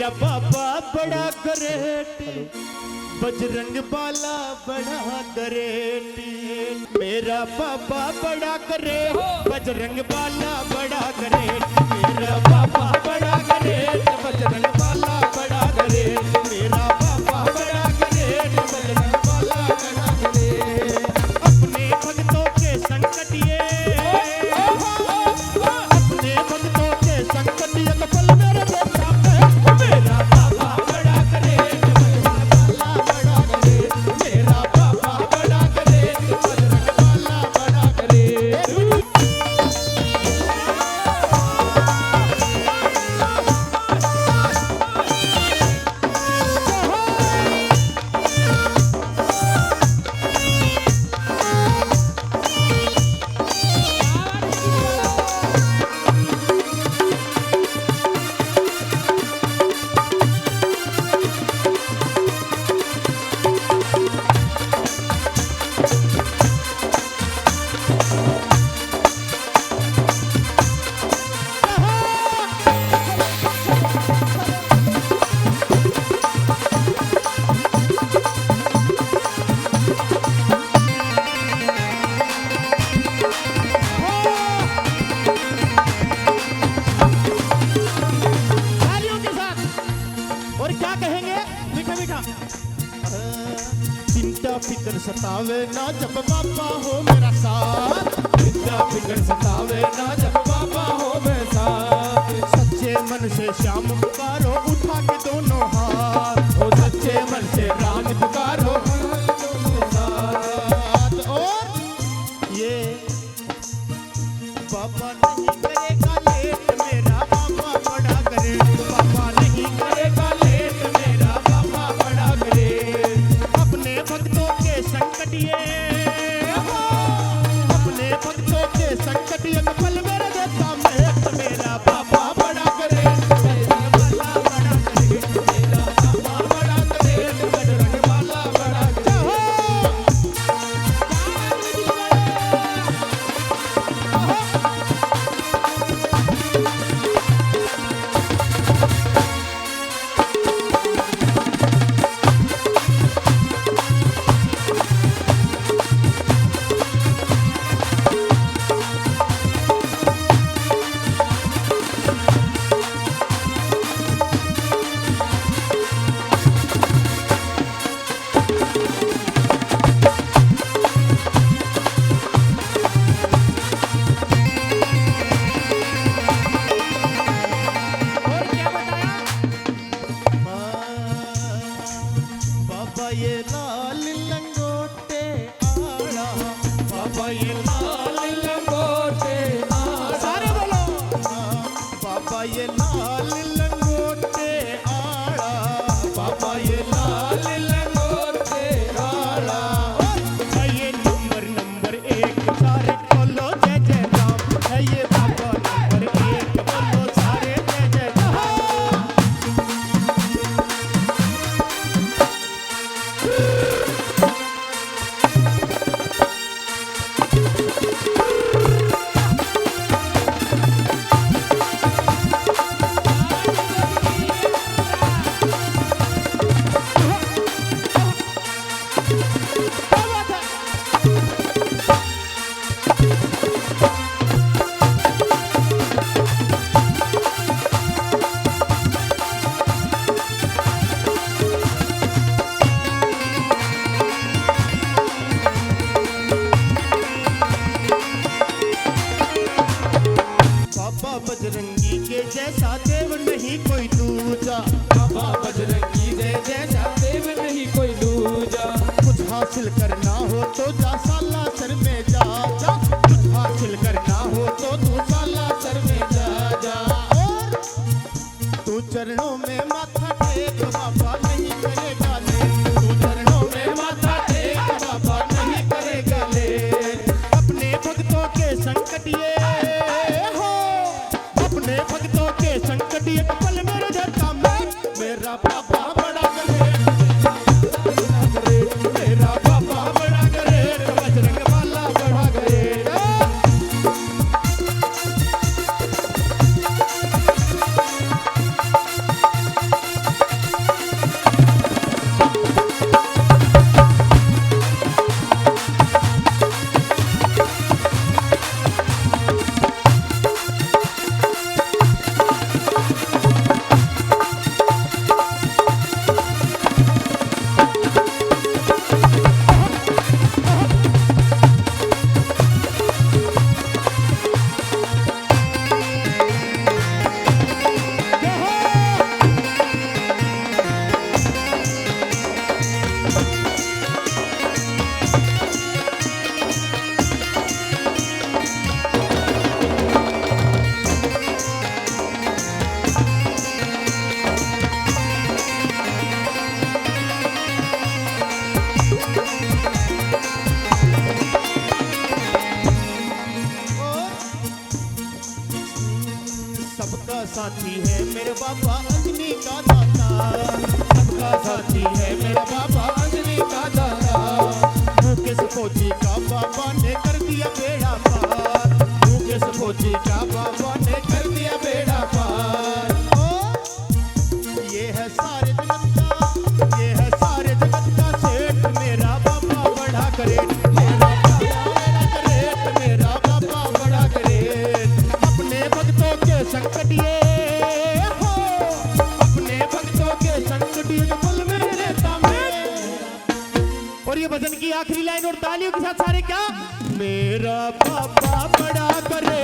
मेरा बाबा बड़ा ग्रेट, बजरंग बाला बड़ा ग्रेट। मेरा बाबा बड़ा ग्रेट, बजरंग बाला बड़ा ग्रेट। मेरा बाबा बड़ा ग्रेट, बजरंग बाला बड़ा ग्रेट। मेरा बाबा बड़ा ग्रेट, बजरंग बाला बड़ा ग्रेट। अपने भक्तों के संकट ये, अपने भक्तों के संकट ये कपल मेरे बेटा में। मेरा बाबा बड़ा ग्रेट, बजरंग बाला बड़ा ग्रेट। मेरा बाबा बड़ा ग्रेट, बजरंग बाला बड़ा ग्रेट। और क्या कहेंगे मीठा मीठा। चिंता फिक्र सतावे ना जब बाबा हो मेरा साथ। चिंता फिक्र सतावे ना जब बाबा हो मेरा साथ। सच्चे मन से श्याम पुकारो उठा के दोनों हाथ। ओ सच्चे मन से राम पुकारो दोनों हाथ। और ये बाबा नहीं करेगा लेट, मेरा बाबा बड़ा ग्रेट। बाबा नहीं करेगा लेट, मेरा बाबा बड़ा ग्रेट। अपने भक्तों के संकट ये, अपने भक्तों के संकट ये पल मेरे देता में। मेरा बाबा बड़ा ग्रेट, बजरंग बाला बड़ा ग्रेट। मेरा बाबा बड़ा ग्रेट, बजरंग बाला बड़ा ग्रेट। और क्या बताया बाबा ये लाल लंगोटे आड़ा। बाबा ये लाल लंगोटे आड़ा। सारे बोलो बाबा ये लाल लंगोटे आड़ा। बाबा ये लाल लंगोटे आड़ा। है ये नंबर एक सारे बोलो जय जय राम। है ये बाबा नंबर एक बोलो सारे जय जय राम। क्या बात है। बाबा बजरंगी के जैसा देव नहीं कोई दूजा। बाबा बजरंगी के जैसा देव नहीं कोई दूजा। कुछ हासिल करना हो तो जा साला सर में जा जा। कुछ हासिल करना हो तो तू साला सर में जा जा। और तू चरणों में माथा टेक, बाबा नहीं करेगा लेट। तू चरणों में माथा टेक, बाबा नहीं करेगा लेट। अपने भक्तों के संकट ये हो, अपने भक्तों के संकट ये पल मेरे देता में। मेरा बाबा बड़ा ग्रेट, मेरा बाबा बड़ा ग्रेट। बजरंग बाला बड़ा ग्रेट। आखिरी लाइन और तालियों के साथ सारे क्या, मेरा पापा बड़ा करे